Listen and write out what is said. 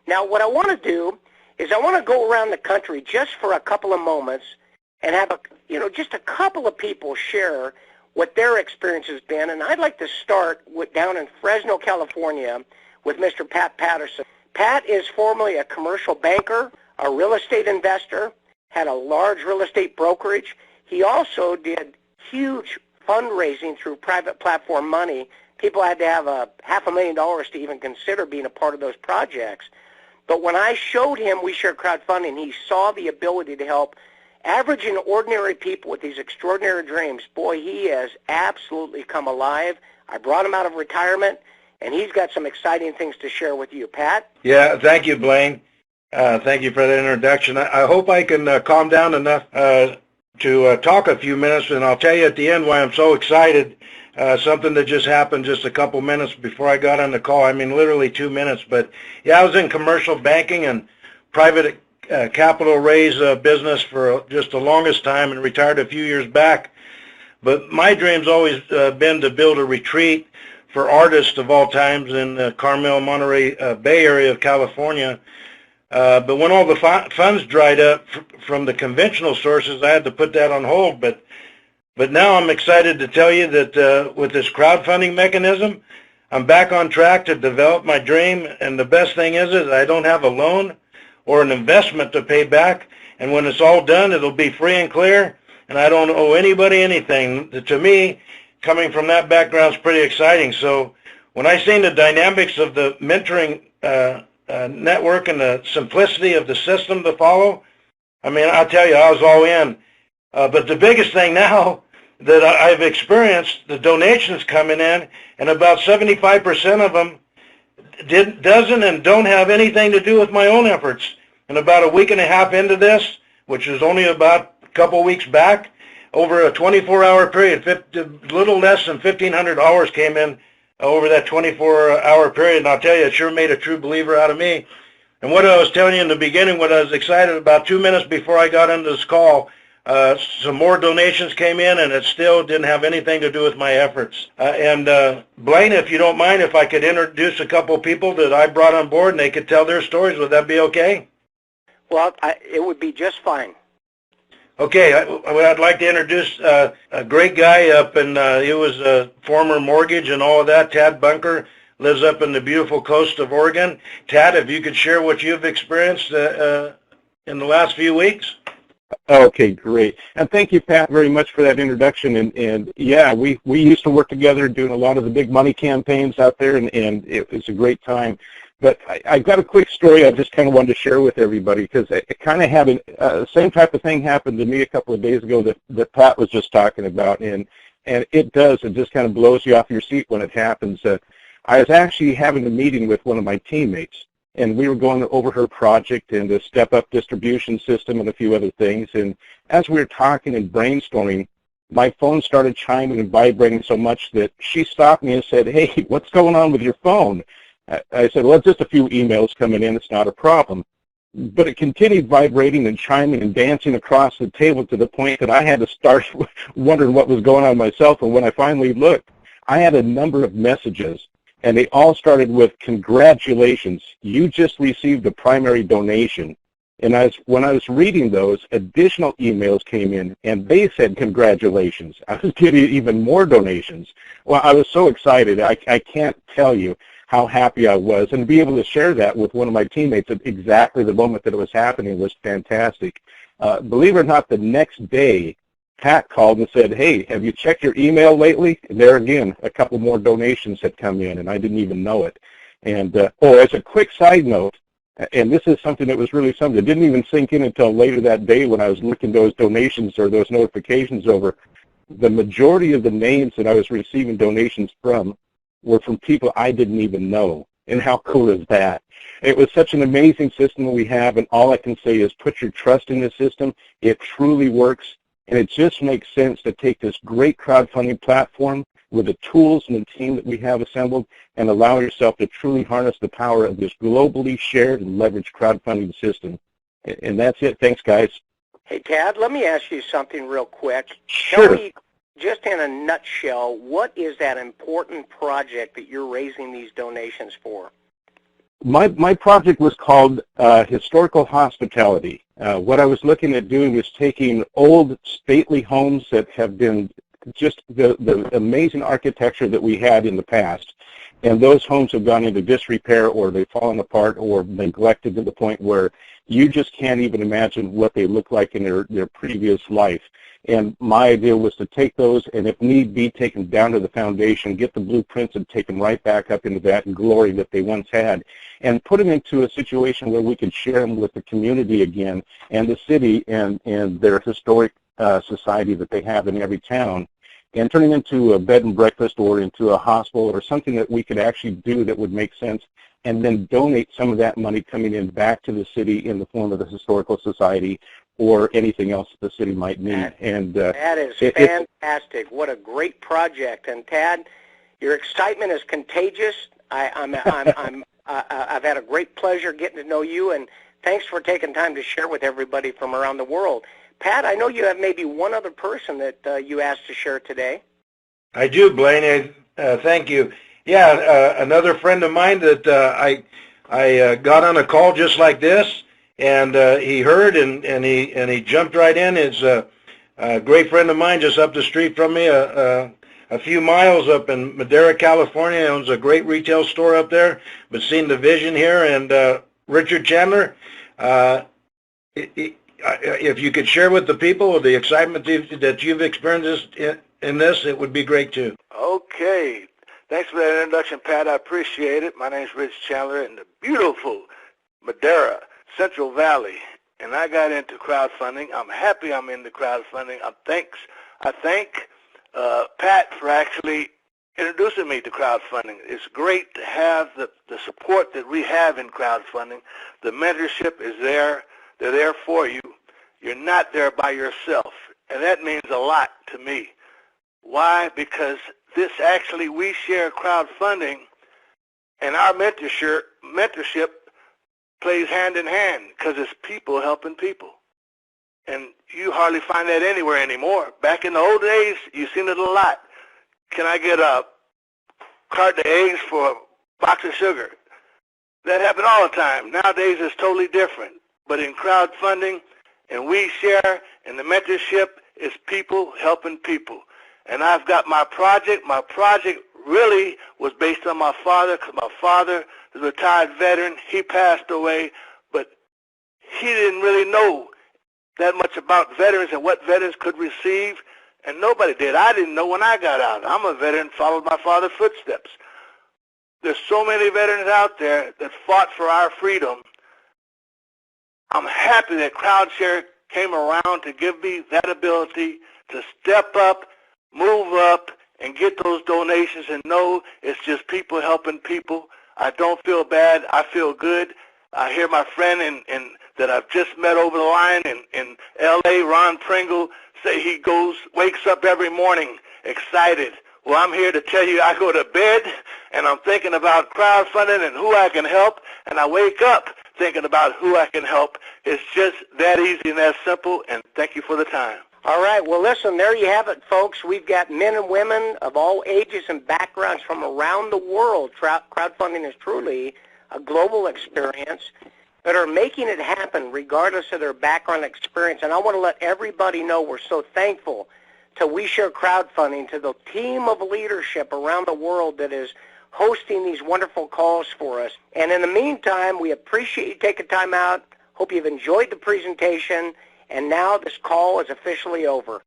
Now, what I want to do is I want to go around the country just for a couple of moments and have just a couple of people share what their experience has been. And I'd like to start down in Fresno, California, with Mr. Pat Patterson. Pat is formerly a commercial banker, a real estate investor, had a large real estate brokerage. He also did huge fundraising through private platform money. People had to have $500,000 to even consider being a part of those projects. But when I showed him We Share Crowdfunding, he saw the ability to help average and ordinary people with these extraordinary dreams. Boy, he has absolutely come alive. I brought him out of retirement, and he's got some exciting things to share with you. Pat? Yeah, thank you, Blaine. Thank you for that introduction. I hope I can calm down enough to talk a few minutes, and I'll tell you at the end why I'm so excited. Something that just happened just a couple minutes before I got on the call. I mean, literally 2 minutes. But, yeah, I was in commercial banking and private capital raise business for just the longest time and retired a few years back. But my dream's always been to build a retreat for artists of all times in the Carmel, Monterey Bay Area of California. But when all the funds dried up from the conventional sources, I had to put that on hold. But now I'm excited to tell you that with this crowdfunding mechanism, I'm back on track to develop my dream. And the best thing is I don't have a loan or an investment to pay back. And when it's all done, it'll be free and clear. And I don't owe anybody anything. To me, coming from that background is pretty exciting. So when I seen the dynamics of the mentoring network and the simplicity of the system to follow, I mean, I'll tell you, I was all in. But the biggest thing now that I've experienced, the donations coming in, and about 75% of them doesn't and don't have anything to do with my own efforts. And about a week and a half into this, which is only about a couple weeks back, over a 24-hour period, a little less than $1,500 came in over that 24-hour period. And I'll tell you, it sure made a true believer out of me. And what I was telling you in the beginning, what I was excited about 2 minutes before I got into this call, some more donations came in, and it still didn't have anything to do with my efforts. Blaine, if you don't mind, if I could introduce a couple of people that I brought on board and they could tell their stories, would that be okay? Well, it would be just fine. Okay, I'd like to introduce a great guy up, and he was a former mortgage and all of that. Tad Bunker lives up in the beautiful coast of Oregon. Tad, if you could share what you've experienced in the last few weeks. Okay, great. And thank you, Pat, very much for that introduction. And yeah, we used to work together doing a lot of the big money campaigns out there, and it was a great time. But I've got a quick story I just kind of wanted to share with everybody, because it kind of had the same type of thing happened to me a couple of days ago that Pat was just talking about. And it just kind of blows you off your seat when it happens. I was actually having a meeting with one of my teammates, and we were going over her project and the step-up distribution system and a few other things. And as we were talking and brainstorming, my phone started chiming and vibrating so much that she stopped me and said, "Hey, what's going on with your phone?" I said, "Well, it's just a few emails coming in. It's not a problem." But it continued vibrating and chiming and dancing across the table to the point that I had to start wondering what was going on myself. And when I finally looked, I had a number of messages, and they all started with, "Congratulations, you just received a primary donation." And when I was reading those, additional emails came in, and they said, "Congratulations, I was getting even more donations." Well, I was so excited. I can't tell you how happy I was. And to be able to share that with one of my teammates at exactly the moment that it was happening was fantastic. Believe it or not, the next day, Pat called and said, "Hey, have you checked your email lately?" And there again, a couple more donations had come in, and I didn't even know it. And, as a quick side note, and this is something that was really something that didn't even sink in until later that day when I was looking those donations or those notifications over, the majority of the names that I was receiving donations from were from people I didn't even know. And how cool is that? It was such an amazing system that we have, and all I can say is put your trust in the system. It truly works, and it just makes sense to take this great crowdfunding platform with the tools and the team that we have assembled and allow yourself to truly harness the power of this globally shared and leveraged crowdfunding system. And that's it. Thanks, guys. Hey, Tad, let me ask you something real quick. Sure. Tell me, just in a nutshell, what is that important project that you're raising these donations for? My project was called Historical Hospitality. What I was looking at doing was taking old stately homes that have been just the amazing architecture that we had in the past, and those homes have gone into disrepair, or they've fallen apart, or neglected to the point where you just can't even imagine what they look like in their previous life. And my idea was to take those, and if need be, take them down to the foundation, get the blueprints, and take them right back up into that glory that they once had, and put them into a situation where we could share them with the community again, and the city, and their historic society that they have in every town, and turn it into a bed and breakfast or into a hospital or something that we could actually do that would make sense, and then donate some of that money coming in back to the city in the form of the Historical Society or anything else that the city might need. That is fantastic. What a great project. And Tad, your excitement is contagious. I've had a great pleasure getting to know you, and thanks for taking time to share with everybody from around the world. Pat, I know you have maybe one other person that you asked to share today. I do, Blaine. Thank you. Yeah, another friend of mine that I got on a call just like this, and he heard and he jumped right in. Is a great friend of mine just up the street from me, a few miles up in Madera, California. He owns a great retail store up there, but seen the vision here. And Richard Chandler, if you could share with the people the excitement that you've experienced in this, it would be great too. Okay. Thanks for that introduction, Pat. I appreciate it. My name is Rich Chandler in the beautiful Madera, Central Valley, and I got into crowdfunding. I'm happy I'm into crowdfunding. I thank Pat for actually introducing me to crowdfunding. It's great to have the support that we have in crowdfunding. The mentorship is there. They're there for you. You're not there by yourself, and that means a lot to me. Why? Because we share crowdfunding, and our mentorship plays hand in hand because it's people helping people. And you hardly find that anywhere anymore. Back in the old days, you've seen it a lot. Can I get a carton of eggs for a box of sugar? That happened all the time. Nowadays, it's totally different. But in crowdfunding, and we share, and the mentorship is people helping people. And I've got my project. My project really was based on my father, because my father is a retired veteran. He passed away, but he didn't really know that much about veterans and what veterans could receive, and nobody did. I didn't know when I got out. I'm a veteran, followed my father's footsteps. There's so many veterans out there that fought for our freedom. I'm happy that CrowdShare came around to give me that ability to step up, move up, and get those donations and know it's just people helping people. I don't feel bad. I feel good. I hear my friend that I've just met over the line in L.A., Ron Pringle, say he wakes up every morning excited. Well, I'm here to tell you I go to bed and I'm thinking about crowdfunding and who I can help, and I wake up thinking about who I can help. It's just that easy and that simple, and thank you for the time. All right. Well, listen, there you have it, folks. We've got men and women of all ages and backgrounds from around the world. Crowdfunding is truly a global experience that are making it happen regardless of their background experience. And I want to let everybody know we're so thankful to We Share Crowdfunding, to the team of leadership around the world that is hosting these wonderful calls for us. And in the meantime, we appreciate you taking time out. Hope you've enjoyed the presentation. And now this call is officially over.